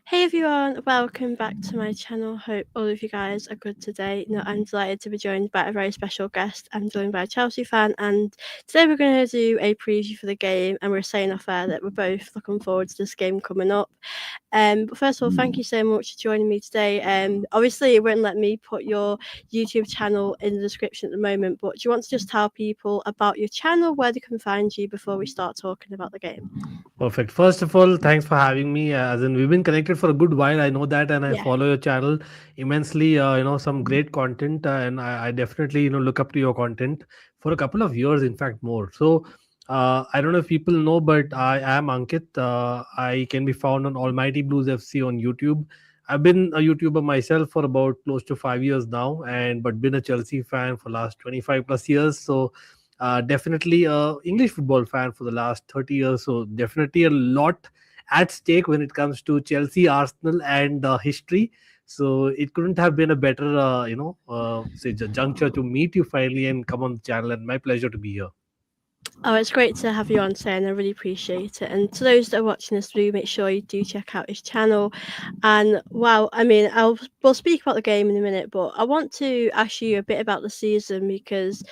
Hey everyone, welcome back to my channel. Hope all of you guys are good today. I'm delighted to be joined by a very special guest. I'm joined by a Chelsea fan, and today we're going to do a preview for the game. And we're saying off air that we're both looking forward to this game coming up. But first of all, thank you so much for joining me today. Obviously, it won't let me put your YouTube channel in the description at the moment, but do you want to just tell people about your channel, where they can find you before we start talking about the game? Perfect. First of all, thanks for having me. As in, we've been connected for a good while. I know that, and I Yeah. follow your channel immensely. Some great content, and I definitely look up to your content for a couple of years, in fact, more. So, I don't know if people know, but I am Ankit. I can be found on Almighty Blues FC on YouTube. I've been a YouTuber myself for about close to 5 years now, and but been a Chelsea fan for last 25 plus years. So definitely a English football fan for the last 30 years. So definitely a lot at stake when it comes to Chelsea, Arsenal, and history. So it couldn't have been a better, juncture to meet you finally and come on the channel. And my pleasure to be here. Oh, it's great to have you on today, and I really appreciate it. And to those that are watching this video, make sure you do check out his channel. And wow, I mean, we'll speak about the game in a minute, but I want to ask you a bit about the season because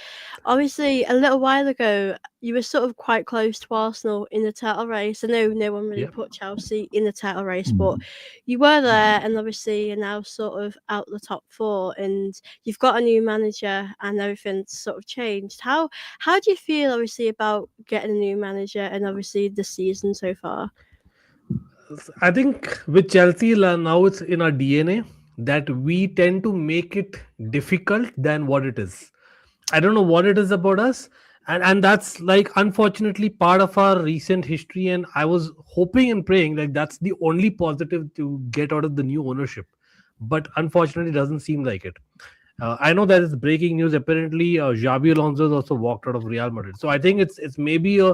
obviously a little while ago you were sort of quite close to Arsenal in the title race. I know no one really Yeah. put Chelsea in the title race, but you were there, and obviously you're now sort of out the top four, and you've got a new manager, and everything's sort of changed. How do you feel, obviously, about getting a new manager and obviously the season so far? I think with Chelsea now it's in our DNA that we tend to make it difficult than what it is. I don't know what it is about us, and that's like unfortunately part of our recent history. And I was hoping and praying like that's the only positive to get out of the new ownership, but unfortunately, it doesn't seem like it. I know that is breaking news. Apparently, Xabi Alonso has also walked out of Real Madrid. So I think it's maybe a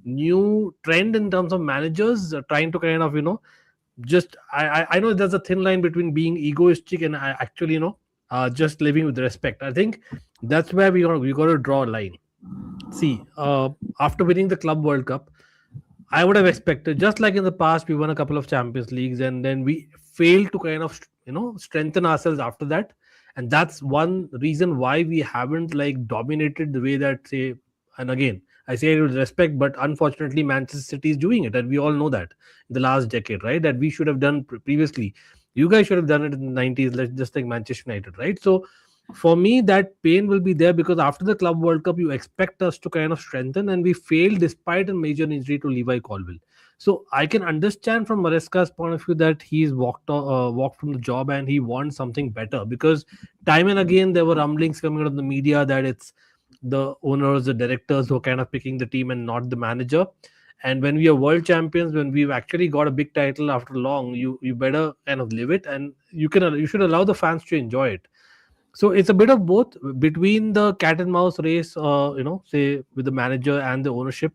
new trend in terms of managers trying to kind of just I know there's a thin line between being egoistic and actually just living with respect. I think that's where we got to draw a line. See, after winning the Club World Cup, I would have expected, just like in the past, we won a couple of Champions Leagues and then we failed to kind of strengthen ourselves after that. And that's one reason why we haven't like dominated the way that, say, and again I say it with respect, but unfortunately Manchester City is doing it, and we all know that in the last decade, right? That we should have done previously. You guys should have done it in the 90s, let's just like Manchester United, right? So for me, that pain will be there because after the Club World Cup, you expect us to kind of strengthen, and we failed despite a major injury to Levi Colwill. So I can understand from Maresca's point of view that he's walked from the job and he wants something better, because time and again there were rumblings coming out of the media that it's the owners, the directors who are kind of picking the team and not the manager. And when we are world champions, when we've actually got a big title after long, you better kind of live it, and you should allow the fans to enjoy it. So it's a bit of both between the cat and mouse race, say with the manager and the ownership.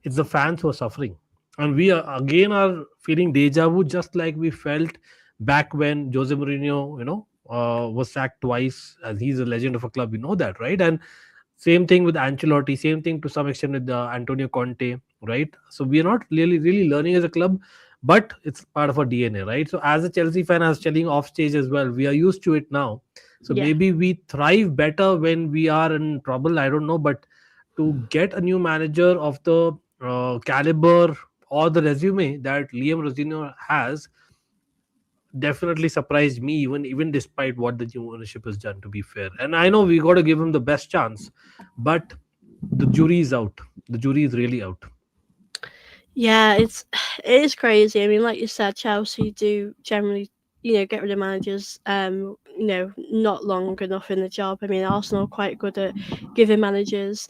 It's the fans who are suffering, and we are again are feeling deja vu, just like we felt back when Jose Mourinho, was sacked twice. As he's a legend of a club, we know that, right? And same thing with Ancelotti, same thing to some extent with Antonio Conte, right? So we are not really learning as a club, but it's part of our DNA, right? So as a Chelsea fan, I was telling off stage as well, we are used to it now. So Yeah. maybe we thrive better when we are in trouble. I don't know, but to get a new manager of the caliber or the resume that Liam Rosino has definitely surprised me, even despite what the new ownership has done, to be fair. And I know we got to give him the best chance, but the jury is out. The jury is really out. Yeah, it is crazy. I mean, like you said, Chelsea do generally, get rid of managers, not long enough in the job. I mean, Arsenal are quite good at giving managers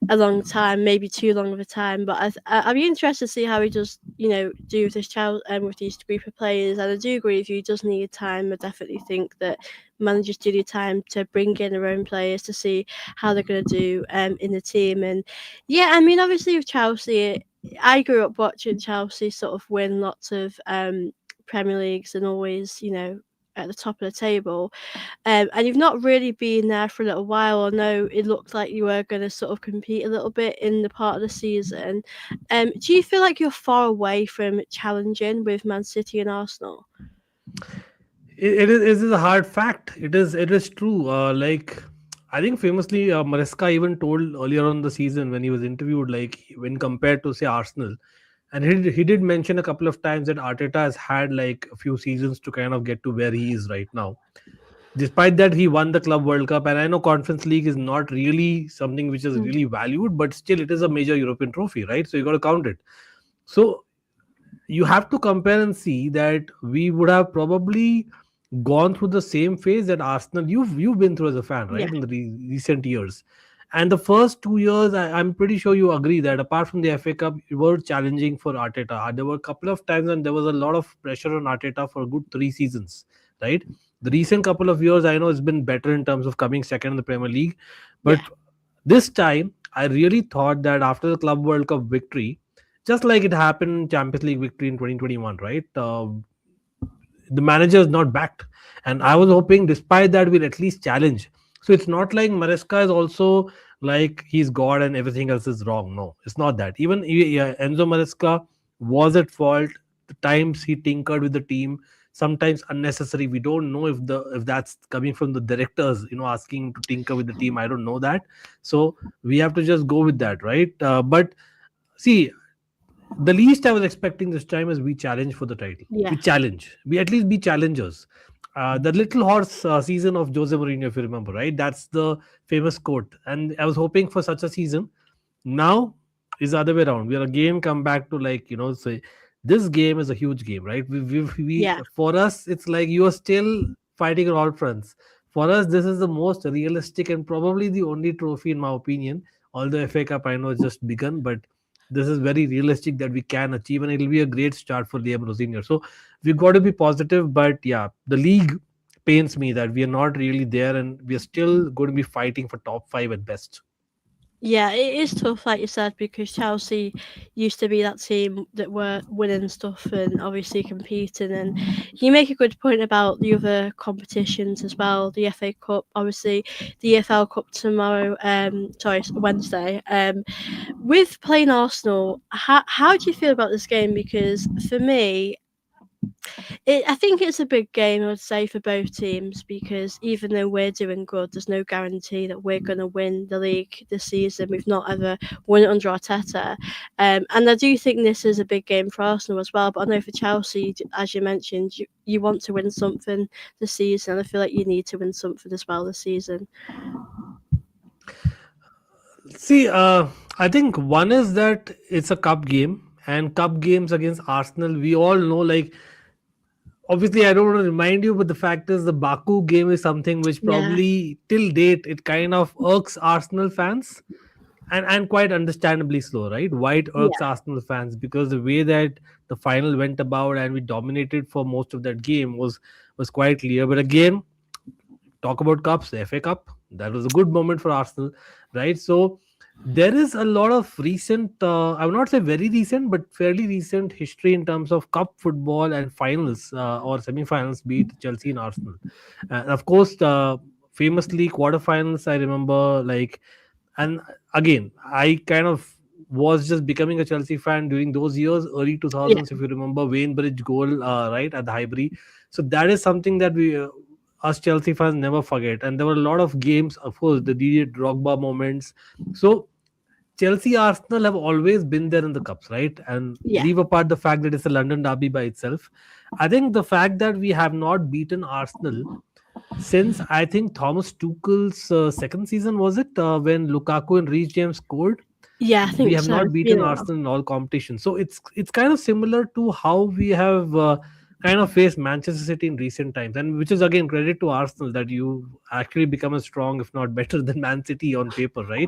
a long time, maybe too long of a time. But I'd be interested to see how he does, do with this child with these group of players. And I do agree with you, he does need time. I definitely think that managers do need time to bring in their own players to see how they're going to do in the team. And yeah, I mean, obviously with Chelsea. I grew up watching Chelsea sort of win lots of Premier Leagues and always, at the top of the table. And you've not really been there for a little while. I know it looked like you were going to sort of compete a little bit in the part of the season. Do you feel like you're far away from challenging with Man City and Arsenal? It is a hard fact. It is true. Like I think famously, Maresca even told earlier on the season when he was interviewed, like when compared to say Arsenal, and he did mention a couple of times that Arteta has had like a few seasons to kind of get to where he is right now. Despite that, he won the Club World Cup, and I know Conference League is not really something which is Mm. really valued, but still it is a major European trophy, right? So you got to count it. So you have to compare and see that we would have probably gone through the same phase that Arsenal you've been through as a fan, Yeah, right, in the recent years. And the first 2 years, I'm pretty sure you agree that apart from the FA Cup, you were challenging for Arteta. There were a couple of times when there was a lot of pressure on Arteta for a good 3 seasons, right? The recent couple of years, I know it's been better in terms of coming second in the Premier League, yeah, but this time, I really thought that after the Club World Cup victory, just like it happened in Champions League victory in 2021, right? The manager is not backed, and I was hoping, despite that, we'll at least challenge. So it's not like Maresca is also like he's God and everything else is wrong. No, it's not that. Even yeah, Enzo Maresca was at fault. The times he tinkered with the team, sometimes unnecessary. We don't know if that's coming from the directors, asking to tinker with the team. I don't know that. So we have to just go with that, right? But see, the least I was expecting this time is we challenge for the title. yeah, We challenge. We at least be challengers. The little horse season of Jose Mourinho, if you remember, right? That's the famous quote. And I was hoping for such a season. Now is the other way around. We are again come back to like say this game is a huge game, right? We yeah. for us it's like you are still fighting on all fronts. For us, this is the most realistic and probably the only trophy in my opinion. Although FA Cup I know it's just begun, but this is very realistic that we can achieve, and it'll be a great start for Liam Rosenior. So we've got to be positive, but yeah, the league pains me that we are not really there, and we are still going to be fighting for top five at best. Yeah, it is tough, like you said, because Chelsea used to be that team that were winning stuff and obviously competing. And you make a good point about the other competitions as well. The FA Cup, obviously, the EFL Cup tomorrow. Sorry, Wednesday. With playing Arsenal, how do you feel about this game? Because for me, I think it's a big game, I would say, for both teams because even though we're doing good, there's no guarantee that we're going to win the league this season. We've not ever won it under Arteta. And I do think this is a big game for Arsenal as well. But I know for Chelsea, as you mentioned, you want to win something this season. And I feel like you need to win something as well this season. See, I think one is that it's a cup game, and cup games against Arsenal, we all know, like, obviously, I don't want to remind you, but the fact is, the Baku game is something which Yeah, probably till date it kind of irks Arsenal fans, and quite understandably slow, right? Why it irks yeah, Arsenal fans because the way that the final went about and we dominated for most of that game was quite clear. But again, talk about cups, the FA Cup. That was a good moment for Arsenal, right? So there is a lot of recent, I would not say very recent, but fairly recent history in terms of cup football and finals or semi-finals, be it Chelsea and Arsenal. And of course, famously quarterfinals, I remember like, and again, I kind of was just becoming a Chelsea fan during those years, early yeah, 2000s, if you remember Wayne Bridge goal, right at the Highbury. So that is something that we us Chelsea fans never forget. And there were a lot of games, of course, the Didier Drogba moments. So Chelsea Arsenal have always been there in the cups, right? And yeah. leave apart the fact that it's a London derby by itself. I think the fact that we have not beaten Arsenal since I think Thomas Tuchel's second season was it when Lukaku and Reece James scored. Yeah, I We think have so. not It's been beaten a while. Arsenal in all competitions. So it's kind of similar to how we have kind of faced Manchester City in recent times, and which is again credit to Arsenal that you actually become as strong, if not better, than Man City on paper, right?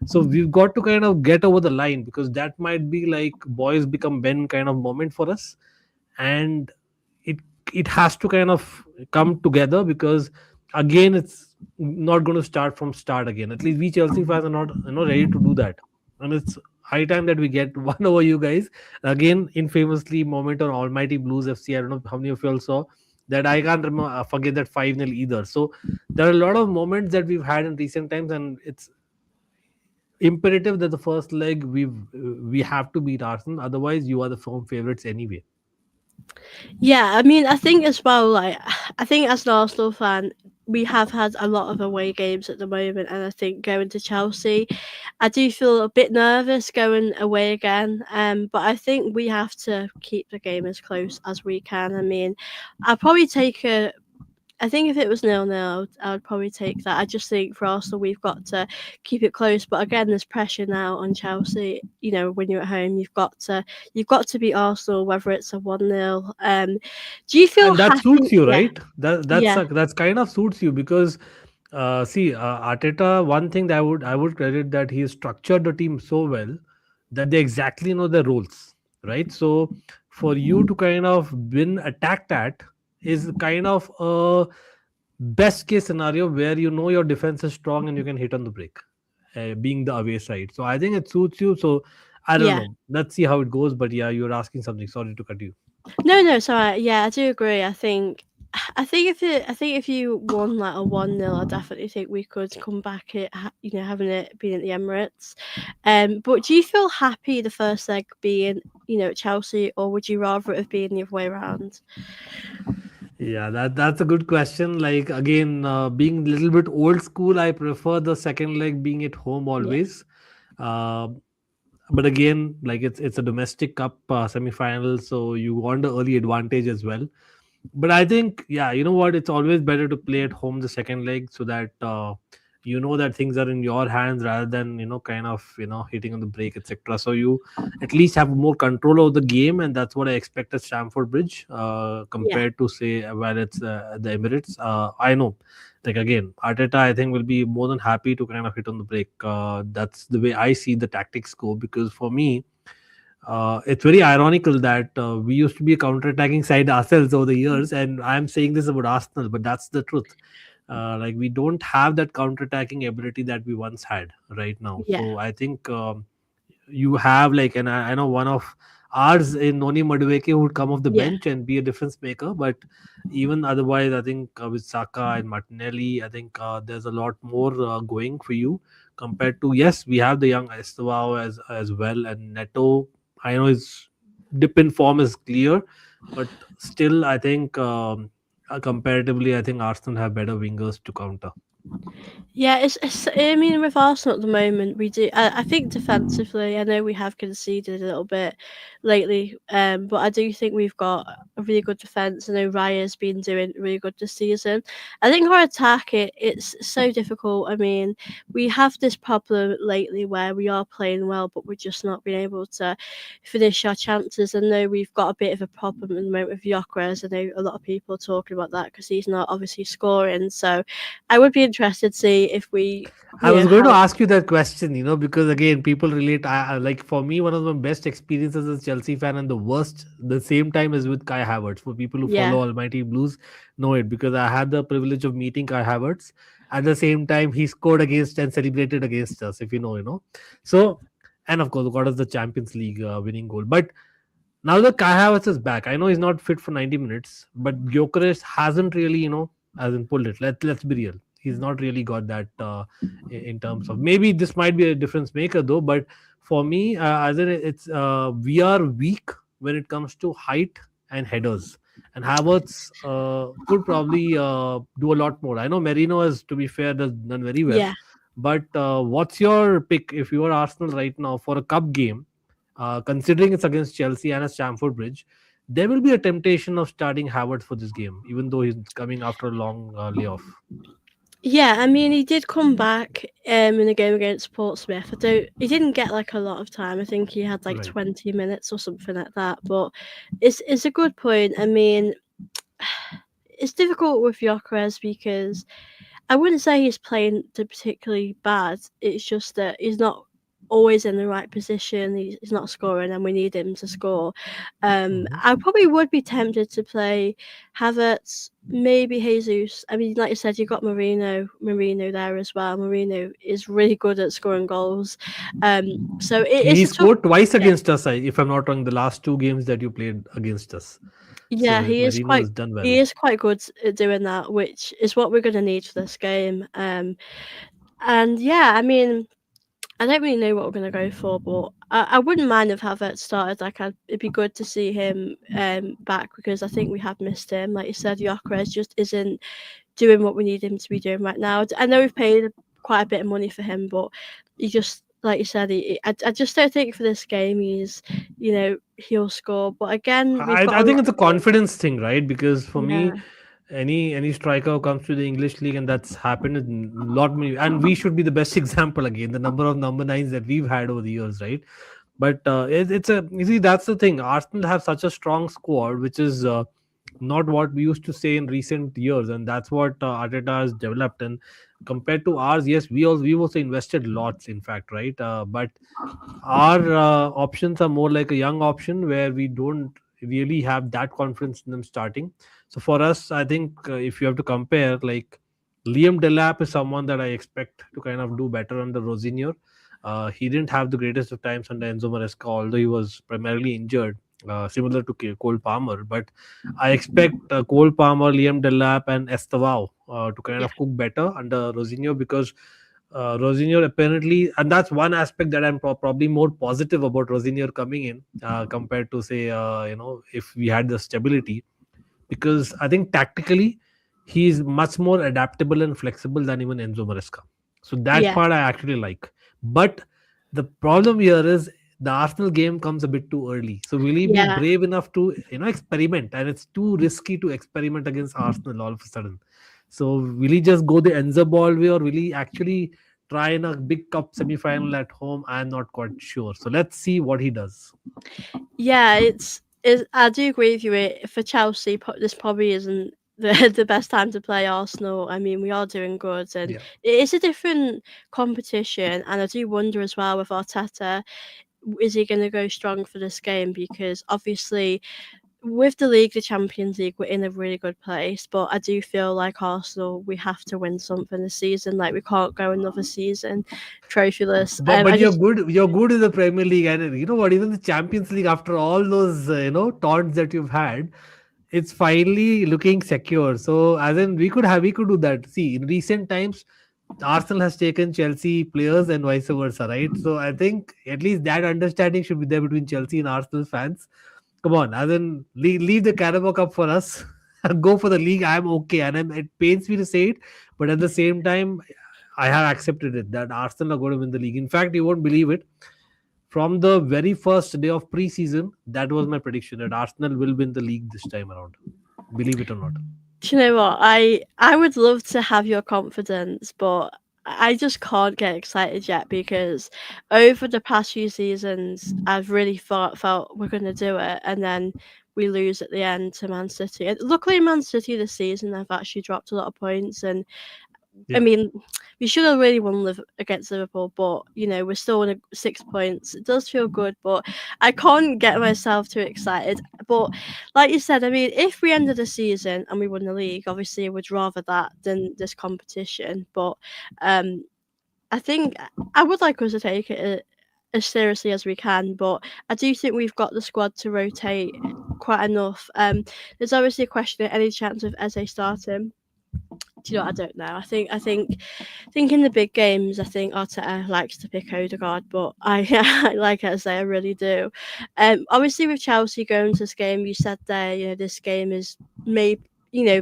So we've got to kind of get over the line because that might be like boys become men kind of moment for us, and it it has to kind of come together because again it's not going to start from start again. At least we Chelsea fans are not ready to do that, and it's high time that we get one over you guys again. Infamously moment on Almighty Blues FC, I don't know how many of you all saw, that I can't forget that 5-0 either. So there are a lot of moments that we've had in recent times, and it's imperative that the first leg we have to beat Arsenal. Otherwise, you are the firm favorites anyway. Yeah, I mean, I think as well, like, I think as an Arsenal fan, we have had a lot of away games at the moment, and I think going to Chelsea, I do feel a bit nervous going away again. But I think we have to keep the game as close as we can. I mean, I'll probably take a I think if it was 0-0, I would probably take that. I just think for Arsenal, we've got to keep it close. But again, there's pressure now on Chelsea. You know, when you're at home, you've got to beat Arsenal, whether it's a 1-0. Do you feel And that happy? suits you, Yeah, right? That's yeah, that's kind of suits you because see, Arteta. One thing that I would credit that he structured the team so well that they exactly know their roles, right? So for you to kind of win attacked at is kind of a best case scenario where you know your defense is strong and you can hit on the break, being the away side. So I think it suits you. So I don't yeah. know. Let's see how it goes. But yeah, you're asking something. Sorry to cut you. No, no, sorry. Yeah, I do agree. I think if you won like a 1-0, I definitely think we could come back having it being at the Emirates. But do you feel happy the first leg being at Chelsea, or would you rather it have been the other way around? Yeah, that's a good question. Like again, being a little bit old school, I prefer the second leg being at home Yeah, always. Uh, but again, like it's a domestic cup semi-final, so you want the early advantage as well. But I think, yeah, you know what? It's always better to play at home the second leg so that you know that things are in your hands rather than kind of hitting on the brake, etc. So you at least have more control over the game, and that's what I expect at Stamford Bridge yeah, compared to say when it's the Emirates. I know, like again, Arteta I think will be more than happy to kind of hit on the brake. That's the way I see the tactics go because for me it's very ironical that we used to be a counter-attacking side ourselves over the years, and I'm saying this about Arsenal, but that's the truth. Like we don't have that counter-attacking ability that we once had right now. yeah, So I think you have like, and I know one of ours in Noni Madueke who would come off the yeah, bench and be a difference maker, but even otherwise, I think with Saka and Martinelli, I think there's a lot more going for you compared to yes, we have the young Estevao as well, and Neto. I know his dip in form is clear, but still, I think comparatively, I think Arsenal have better wingers to counter. yeah. It's. I mean, with Arsenal at the moment, we do. I think defensively, I know we have conceded a little bit lately, but I do think we've got a really good defense. I know Raya's been doing really good this season. I think our attack, it's so difficult. I mean, we have this problem lately where we are playing well, but we're just not being able to finish our chances. I know we've got a bit of a problem at the moment with Gyökeres. I know a lot of people are talking about that because he's not obviously scoring. So I would be interested to see if we, I was going to have. ask you that question, because again, people relate. Like for me, one of my best experiences as a Chelsea fan and the worst, the same time is with Kai Havertz. For people who Yeah, follow Almighty Blues, know it because I had the privilege of meeting Kai Havertz. At the same time, he scored against and celebrated against us, if you know. So, and of course, got us the Champions League winning goal. But now that Kai Havertz is back, I know he's not fit for 90 minutes, but Gyökeres hasn't really, as in pulled it. Let's be real. He's not really got that in terms of maybe this might be a difference maker though. But for me, as in it's we are weak when it comes to height and headers, and Havertz could probably do a lot more. I know Merino has, to be fair, does done very well. yeah. But what's your pick if you are Arsenal right now for a cup game? Considering it's against Chelsea and at Stamford Bridge, there will be a temptation of starting Havertz for this game, even though he's coming after a long layoff. Yeah, I mean, he did come back in the game against Portsmouth. He didn't get like a lot of time. I think he had like Right. 20 minutes or something like that. But it's a good point. I mean, it's difficult with Gyökeres because I wouldn't say he's playing particularly bad. It's just that he's not always in the right position. He's not scoring, and we need him to score. Mhm. I probably would be tempted to play Havertz, maybe Jesus. I mean, like you said, you got Marino there as well. Marino is really good at scoring goals. So it's He a tough. scored twice Yeah, against us, if I'm not wrong, the last two games that you played against us. yeah, So Marino has done well. he is quite good at doing that, which is what we're going to need for this game. And yeah, I mean, I don't really know what we're going to go for, but I wouldn't mind if Havertz started. It'd be good to see him back because I think we have missed him. Like you said, Gyökeres just isn't doing what we need him to be doing right now. I know we've paid quite a bit of money for him, but he just, like you said, I just don't think for this game he'll score. But again, we've got I a think lot it's a of games. confidence thing, right? Because for Yeah, me, any striker who comes to the English league, and that's happened in lot many, and we should be the best example again. The number of number nines that we've had over the years, right? But it's a, you see, that's the thing. Arsenal have such a strong squad, which is not what we used to say in recent years, and that's what Arteta has developed. And compared to ours, yes, we also invested lots, in fact, right? But our options are more like a young option where we don't really have that confidence in them starting. So for us, I think if you have to compare, like Liam Delap is someone that I expect to kind of do better under Rosinior. He didn't have the greatest of times under Enzo Maresca, although he was primarily injured, similar to Cole Palmer. But I expect Cole Palmer, Liam Delap, and Estevao to kind yeah, of cook better under Rosinior, because Rosinior apparently, and that's one aspect that I'm probably more positive about Rosinior coming in compared to, say, if we had the stability, because I think tactically he's much more adaptable and flexible than even Enzo Maresca. So that yeah, part I actually like. But the problem here is the Arsenal game comes a bit too early. So will he be yeah. brave enough to experiment? And it's too risky to experiment against Arsenal all of a sudden. So will he just go the Enzo ball way, or will he actually try in a big cup semi-final at home? I'm not quite sure. So let's see what he does. Yeah, I do agree with you. For Chelsea, this probably isn't the the best time to play Arsenal. I mean, we are doing good, and Yeah. it is a different competition. And I do wonder as well with Arteta, is he going to go strong for this game? Because obviously, with the league, the Champions League, we're in a really good place. But I do feel like Arsenal, we have to win something this season. Like we can't go another season trophyless. But I you're just good. You're good in the Premier League, and you know what? Even the Champions League, after all those taunts that you've had, it's finally looking secure. So, as in, we could do that. See, in recent times, Arsenal has taken Chelsea players and vice versa, right? So, I think at least that understanding should be there between Chelsea and Arsenal fans. Come on, as in, leave the Carabao Cup for us. Go for the league. I'm okay, and it pains me to say it, but at the same time, I have accepted it that Arsenal are going to win the league. In fact, you won't believe it. From the very first day of preseason, that was my prediction that Arsenal will win the league this time around. Believe it or not. Do you know what? I would love to have your confidence, but I just can't get excited yet because over the past few seasons, I've really felt we're going to do it, and then we lose at the end to Man City. And luckily, Man City this season, they've actually dropped a lot of points, and I Yeah. mean, we should have really won against Liverpool, but we're still on 6 points. It does feel good, but I can't get myself too excited. But like you said, I mean, if we ended the season and we won the league, obviously I would rather that than this competition. But um, I think I would like us to take it as seriously as we can. But I do think we've got the squad to rotate quite enough. There's obviously a question of any chance of Eze starting. Do you know what? I don't know. I think in the big games, I think Arteta likes to pick Odegaard, but I like I say, I really do. Obviously with Chelsea going to this game, you said there, this game is maybe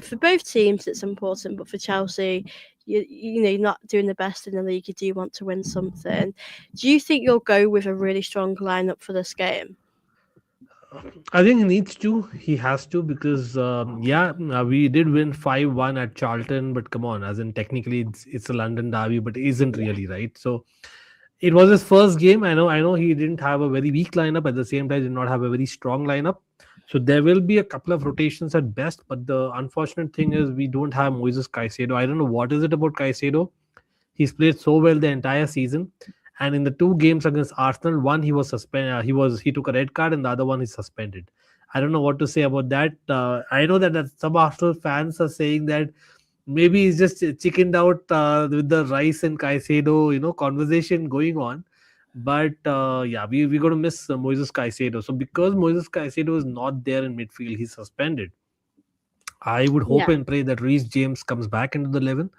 for both teams it's important, but for Chelsea, you're not doing the best in the league. You do want to win something. Do you think you'll go with a really strong lineup for this game? I think he needs to. He has to, because we did win 5-1 at Charlton, but come on, as in technically it's a London derby, but it isn't Yeah, really, right? So it was his first game. I know he didn't have a very weak lineup. At the same time, did not have a very strong lineup. So there will be a couple of rotations at best. But the unfortunate thing is we don't have Moises Caicedo. I don't know what is it about Caicedo. He's played so well the entire season, And in the two games against Arsenal, one he was suspended. He took a red card, and the other one is suspended. I don't know what to say about that. I know that some Arsenal fans are saying that maybe he's just chickened out with the Rice and Caicedo, conversation going on. But yeah, we're going to miss Moises Caicedo. So because Moises Caicedo is not there in midfield, he's suspended. I would hope Yeah, and pray that Reece James comes back into the 11,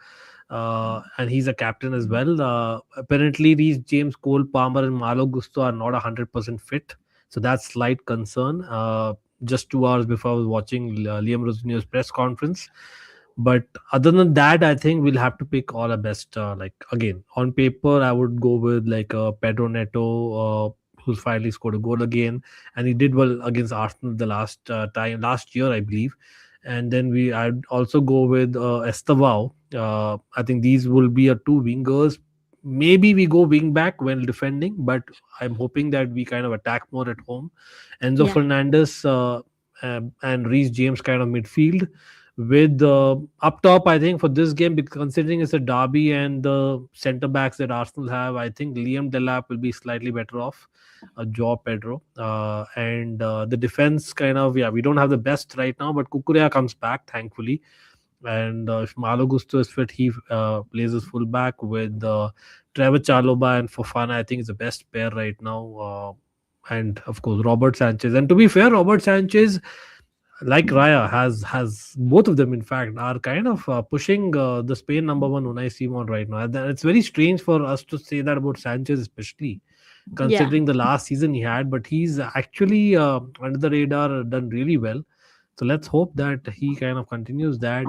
and he's a captain as well. Apparently, Reece James, Cole Palmer, and Malo Gusto are not 100% fit, so that's slight concern. Just 2 hours before I was watching Liam Rosinio's press conference, but other than that, I think we'll have to pick all our best. Like again, on paper, I would go with like Pedro Neto, who's finally scored a goal again, and he did well against Arsenal the last year, I believe. And then I'd also go with Estavao. I think these will be a two wingers. Maybe we go wing back when defending, but I'm hoping that we kind of attack more at home. Enzo yeah, Fernandez and Reece James kind of midfield with up top. I think for this game, considering it's a derby and the centre backs that Arsenal have, I think Liam Delap will be slightly better off. Joao Pedro, and the defense kind of, yeah, we don't have the best right now, but Kukurea comes back thankfully. And if Malo Gusto is fit, he plays as fullback with Trevor Chaloba and Fofana. I think is the best pair right now. And of course Robert Sanchez. And to be fair, Robert Sanchez, like Raya, has both of them. In fact, are kind of pushing the Spain number one Unai Simon right now. And it's very strange for us to say that about Sanchez, especially yeah. considering the last season he had. But he's actually under the radar, done really well. So let's hope that he kind of continues that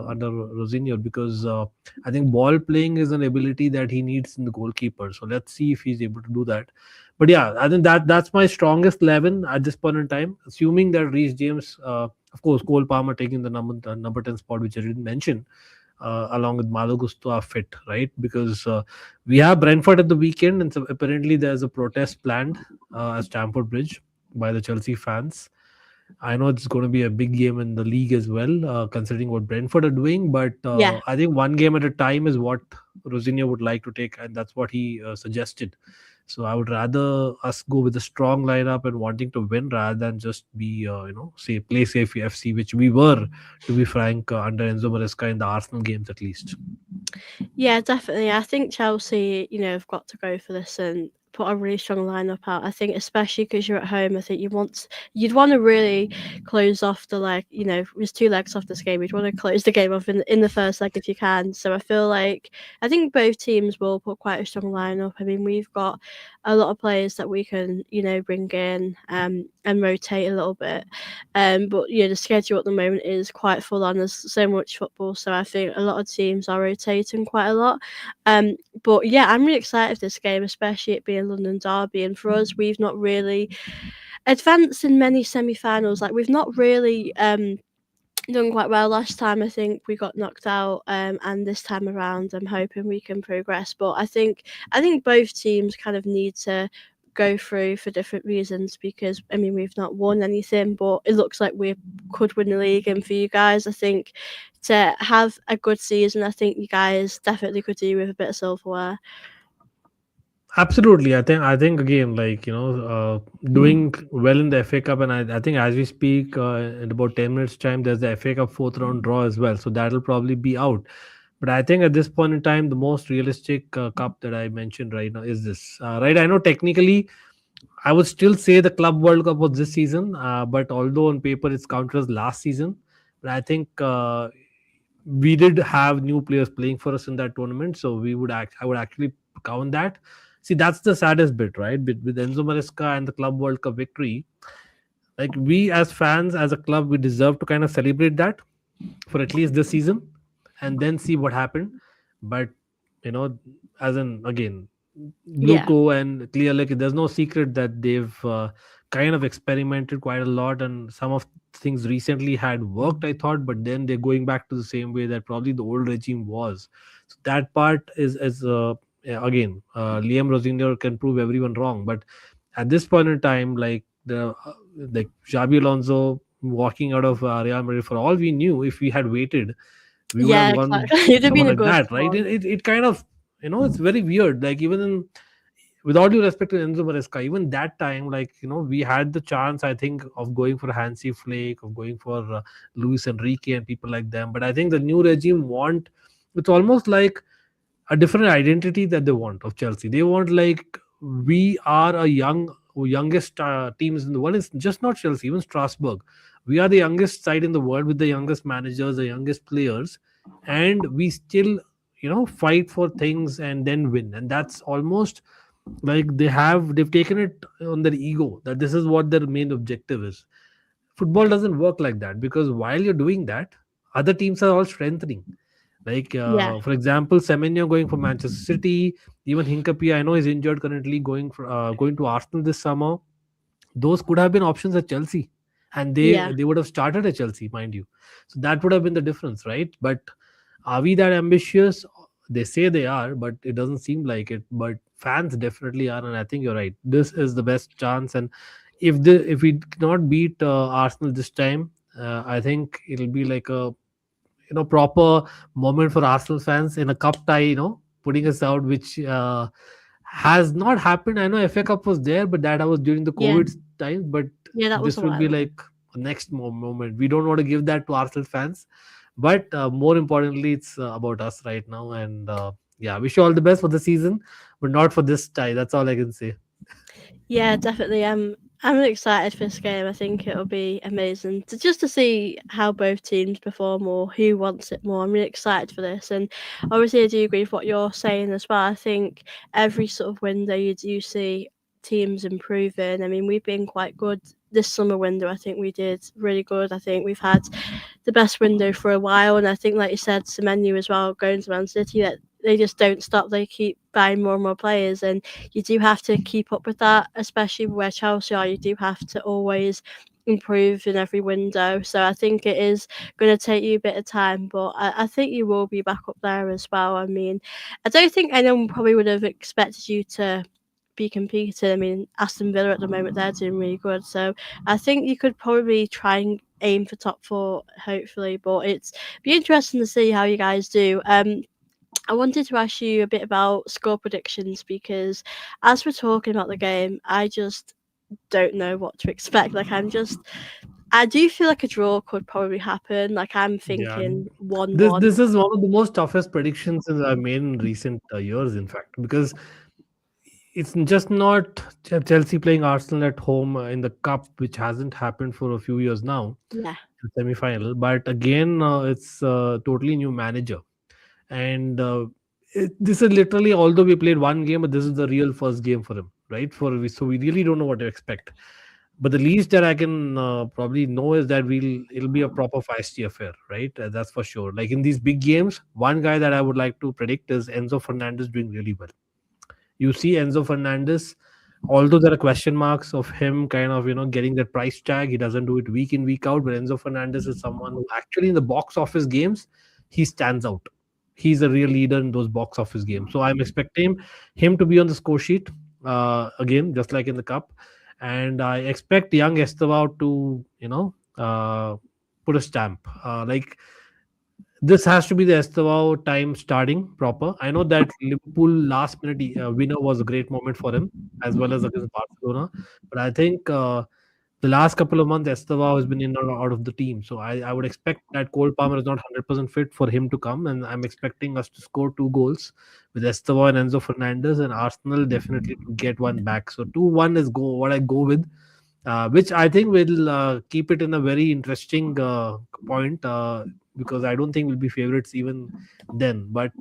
under Rosinio, because I think ball playing is an ability that he needs in the goalkeeper. So let's see if he's able to do that. But yeah, I think that's my strongest 11 at this point in time, assuming that Reece James, of course, Cole Palmer taking the number 10 spot, which I didn't mention, along with Malo Gusto are fit, right? Because we have Brentford at the weekend, and so apparently there's a protest planned at Stamford Bridge by the Chelsea fans. I know it's going to be a big game in the league as well, considering what Brentford are doing. But Yeah, I think one game at a time is what Rosinio would like to take, and that's what he suggested. So I would rather us go with a strong lineup and wanting to win rather than just be, say play safe FC, which we were, to be frank, under Enzo Maresca in the Arsenal games at least. yeah, definitely. I think Chelsea, have got to go for this and put a really strong lineup out. I think especially because you're at home, I think you'd want to really close off the leg. There's two legs off this game. You'd want to close the game off in the first leg if you can. So I think both teams will put quite a strong lineup. I mean, we've got a lot of players that we can bring in and rotate a little bit. But the schedule at the moment is quite full on. There's so much football, so I think a lot of teams are rotating quite a lot. But yeah, I'm really excited for this game, especially it being London Derby. And for us, we've not really advanced in many semi-finals. Like we've not really done quite well last time. I think we got knocked out, and this time around, I'm hoping we can progress. But I think both teams kind of need to go through for different reasons, because I mean we've not won anything, but it looks like we could win the league. And for you guys, I think to have a good season, I think you guys definitely could do with a bit of silverware. Absolutely, I think again, like doing well in the FA Cup, and I think as we speak, in about 10 minutes time, there's the FA Cup fourth round draw as well, so that'll probably be out. But I think at this point in time, the most realistic cup that I mentioned right now is this. Right, I know technically, I would still say the Club World Cup was this season, but although on paper it's counted as last season, but I think we did have new players playing for us in that tournament, so I would actually count that. See, that's the saddest bit, right? With Enzo Maresca and the Club World Cup victory, like we as fans, as a club, we deserve to kind of celebrate that for at least this season, and then see what happened. But you know, as in again, Yeah, Bluco and Clear Lake, there's no secret that they've kind of experimented quite a lot, and some of things recently had worked, I thought, but then they're going back to the same way that probably the old regime was. So that part is yeah, again, Liam Rosinger can prove everyone wrong, but at this point in time, like Xabi Alonso walking out of Real Madrid, for all we knew, if we had waited, we would have yeah, gone exactly. It'd have someone been a like good that, right? one. It kind of, it's very weird. Like even with all due respect to Enzo Maresca, even that time, like, we had the chance, I think, of going for Hansi Flick, of going for Luis Enrique and people like them. But I think the new regime it's almost like a different identity that they want of Chelsea. They want, like, we are a youngest teams in the world. It's just not Chelsea, even Strasbourg. We are the youngest side in the world with the youngest managers, the youngest players, and we still, fight for things and then win. And that's almost like they've taken it on their ego that this is what their main objective is. Football doesn't work like that, because while you're doing that, other teams are all strengthening. Like, Yeah, for example, Semenyo going for Manchester City, even Hinkapie, I know he's injured currently, going to Arsenal this summer. Those could have been options at Chelsea, and yeah, they would have started at Chelsea, mind you. So that would have been the difference, right? But are we that ambitious? They say they are, but it doesn't seem like it. But fans definitely are, and I think you're right. This is the best chance, and if we cannot beat Arsenal this time, I think it'll be like a, proper moment for Arsenal fans in a cup tie, putting us out, which has not happened. I know FA Cup was there, but that was during the yeah, COVID time. But yeah. That was a this will be while ago. like a next moment. We don't want to give that to Arsenal fans, but more importantly, it's about us right now. And yeah, wish you all the best for the season, but not for this tie. That's all I can say. Yeah, definitely. I'm excited for this game. I think it'll be amazing to see how both teams perform or who wants it more. I'm really excited for this, and obviously I do agree with what you're saying as well. I think every sort of window you do see teams improving. I mean, we've been quite good this summer window. I think we did really good. I think we've had the best window for a while, and I think, like you said, Semenyo as well going to Man City, that they just don't stop. They keep buying more and more players, and you do have to keep up with that, especially where Chelsea are. You do have to always improve in every window. So I think it is going to take you a bit of time, but I think you will be back up there as well. I mean, I don't think anyone probably would have expected you to be competing. I mean, Aston Villa at the moment, they're doing really good. So I think you could probably try and aim for top four, hopefully. But it's be interesting to see how you guys do. I wanted to ask you a bit about score predictions because as we're talking about the game, I just don't know what to expect. I do feel like a draw could probably happen. Like I'm Yeah, thinking 1-1. this is one of the most toughest predictions I've made in recent years, in fact, because it's just not Chelsea playing Arsenal at home in the cup, which hasn't happened for a few years now, Yeah, in semi-final. But again, it's a totally new manager, and this is literally, although we played one game, but this is the real first game for him, right? So we really don't know what to expect. But the least that I can probably know is that it'll be a proper feisty affair, right? That's for sure. Like in these big games, one guy that I would like to predict is Enzo Fernandez doing really well. You see Enzo Fernandez, although there are question marks of him kind of, getting that price tag, he doesn't do it week in, week out. But Enzo Fernandez is someone who actually in the box office games, he stands out. He's a real leader in those box office games. So I'm expecting him to be on the score sheet again, just like in the cup. And I expect young Estevao to, put a stamp. Like this has to be the Estevao time starting proper. I know that Liverpool last minute winner was a great moment for him as well as against Barcelona, but I think the last couple of months Estevao has been in or out of the team. So I would expect that Cole Palmer is not 100% fit for him to come, and I'm expecting us to score 2 goals with Estevao and Enzo Fernandez, and Arsenal definitely to get one back. So 2-1 is what I go with. Which I think will keep it in a very interesting point because I don't think we'll be favorites even then, but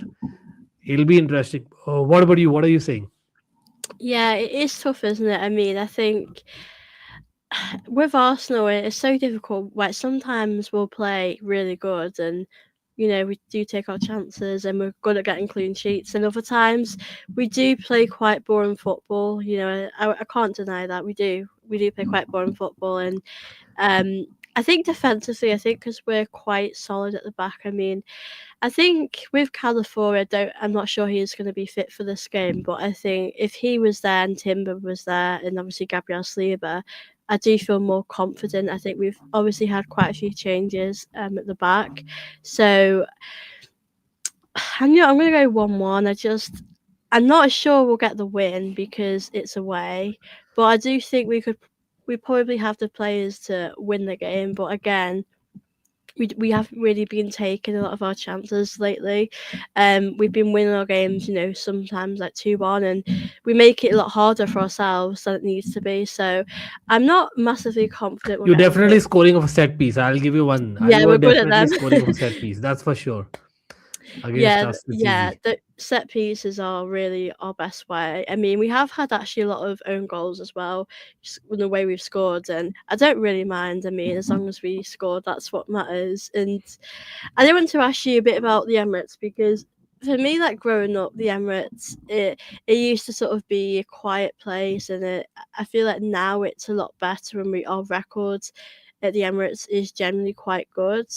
it'll be interesting. What about you? What are you saying? yeah, it is tough, isn't it? I mean, I think with Arsenal, it's so difficult. Like sometimes we'll play really good, and we do take our chances, and we're good at getting clean sheets. And other times we do play quite boring football. I can't deny that we do play quite boring football, and I think defensively, I think because we're quite solid at the back. I mean, I think with California, I'm not sure he's going to be fit for this game, but I think if he was there and Timber was there, and obviously Gabriel Saliba, I do feel more confident. I think we've obviously had quite a few changes at the back, so I'm going to go 1-1. I'm not sure we'll get the win because it's away, but I do think we probably have the players to win the game. But again, we haven't really been taking a lot of our chances lately. We've been winning our games, sometimes like 2-1, and we make it a lot harder for ourselves than it needs to be. So I'm not massively confident we'll You're get a win. definitely scoring of a set piece. I'll give you one. Yeah, You are we're good at definitely them. scoring of a set piece. That's for sure. Against us, it's Yeah, easy. the set pieces are really our best way. I mean, we have had actually a lot of own goals as well, with the way we've scored, and I don't really mind. I mean, as long as we scored, that's what matters. And I did want to ask you a bit about the Emirates because for me, like growing up, the Emirates, it used to sort of be a quiet place, and I feel like now it's a lot better, and our records at the Emirates is generally quite good.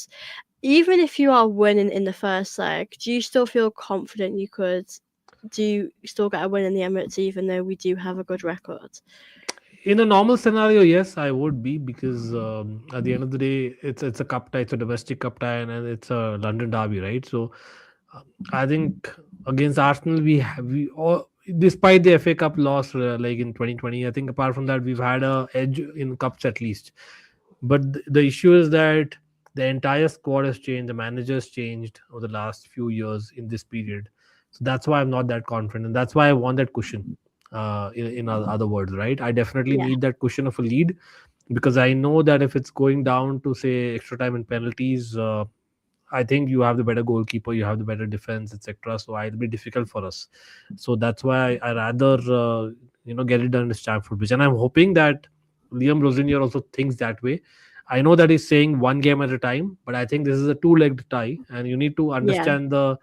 Even if you are winning in the first leg, do you still feel confident you could still get a win in the Emirates even though we do have a good record? In a normal scenario, yes, I would be, because at the end of the day, it's a cup tie, it's a domestic cup tie, and it's a London derby, right? So I think against Arsenal, we all, despite the FA Cup loss, like in 2020, I think apart from that, we've had a edge in cups at least. But the issue is that the entire squad has changed, the managers changed over the last few years in this period. So that's why I'm not that confident, and that's why I want that cushion. In other words, right? I definitely Yeah, need that cushion of a lead, because I know that if it's going down to say extra time and penalties, I think you have the better goalkeeper, you have the better defense, etc. So it'll be difficult for us. So that's why I rather get it done in Stamford Bridge, and I'm hoping that Liam Rosenior also thinks that way. I know that he's saying one game at a time, but I think this is a two-legged tie, and you need to yeah, understand the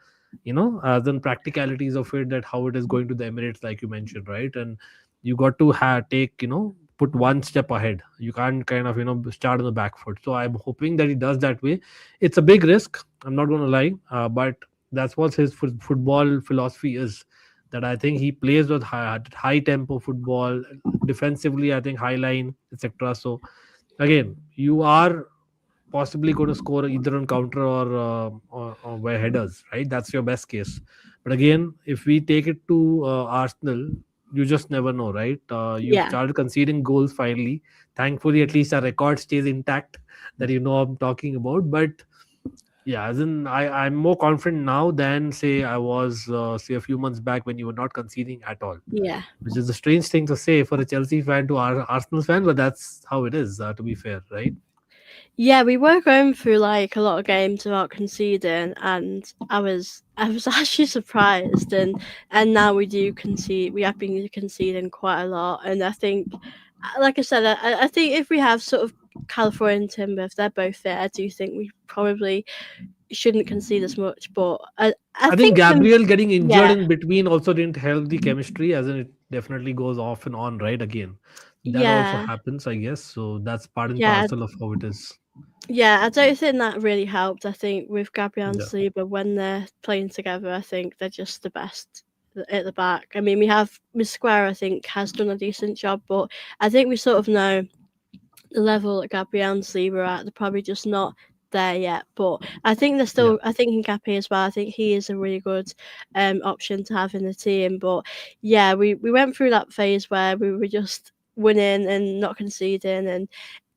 practicalities of it, that how it is going to the Emirates, like you mentioned, right? And you got to take put one step ahead. You can't kind of start on the back foot. So I'm hoping that he does that way. It's a big risk, I'm not going to lie, but that's what his football philosophy is. That I think he plays with high tempo football, defensively. I think high line, etc. So again, you are possibly going to score either on counter or by headers, right? That's your best case. But again, if we take it to Arsenal, you just never know, right? You've yeah. started conceding goals finally. Thankfully, at least our record stays intact, that I'm talking about. But yeah, as in, I'm more confident now than say I was say a few months back when you were not conceding at all, Yeah. which is a strange thing to say for a Chelsea fan to our Arsenal fan, but that's how it is. To be fair, right? Yeah, we were going through like a lot of games without conceding, and I was actually surprised, and now we do concede. We have been conceding quite a lot, and I think, like I said, I think if we have sort of California and Timber, if they're both there, I do think we probably shouldn't concede as much. But I I think think Gabriel getting injured yeah, in between also didn't help the chemistry, as in it definitely goes off and on, right? Again, that also yeah, happens, I guess. So that's part and yeah. parcel of how it is. Yeah, I don't think that really helped. I think with Gabriel and Yeah, Saliba, when they're playing together, I think they're just the best at the back. I mean, we have Miss Square, I think, has done a decent job, but I think we sort of know the level that Gabriel and Saliba are at. They're probably just not there yet, but I think they're yeah. still. I think Ngapi as well. I think he is a really good option to have in the team. But yeah, we went through that phase where we were just winning and not conceding, and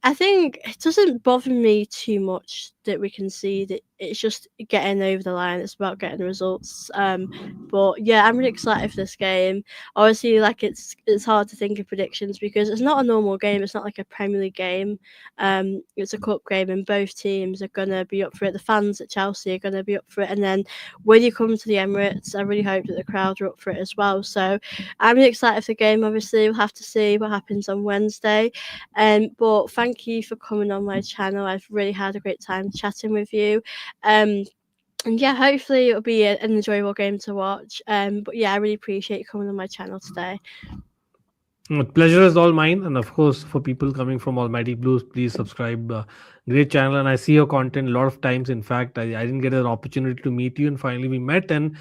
I think it doesn't bother me too much that we concede. It's just getting over the line. It's about getting the results. But yeah, I'm really excited for this game. Obviously, like it's hard to think of predictions because it's not a normal game. It's not like a Premier League game. It's a cup game, and both teams are gonna be up for it. The fans at Chelsea are gonna be up for it, and then when you come to the Emirates, I really hope that the crowd are up for it as well. So I'm really excited for the game. Obviously, we'll have to see what happens on Wednesday. But thank you for coming on my channel. I've really had a great time chatting with you. Um, and yeah, hopefully it'll be an enjoyable game to watch. But yeah, I really appreciate you coming on my channel today. Pleasure is all mine, and of course, for people coming from Almighty Blues, please subscribe. Great channel, and I see your content a lot of times. In fact, I didn't get an opportunity to meet you, and finally we met. And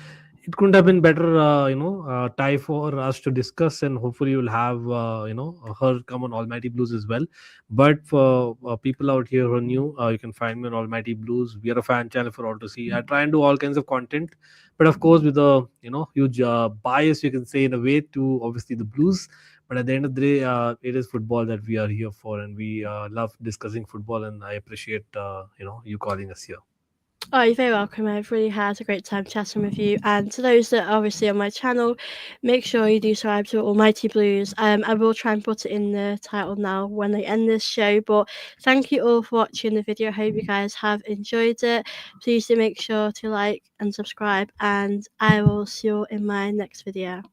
it couldn't have been better, tie for us to discuss, and hopefully you'll have, her come on Almighty Blues as well. But for people out here who are new, you can find me on Almighty Blues. We are a fan channel for all to see. I try and do all kinds of content, but of course with a huge bias, you can say, in a way, to obviously the Blues. But at the end of the day, it is football that we are here for, and we love discussing football. And I appreciate you calling us here. Oh, you're very welcome. I've really had a great time chatting with you. And to those that are obviously on my channel, make sure you do subscribe to Almighty Blues. I will try and put it in the title now when I end this show. But thank you all for watching the video. I hope you guys have enjoyed it. Please do make sure to like and subscribe, and I will see you in my next video.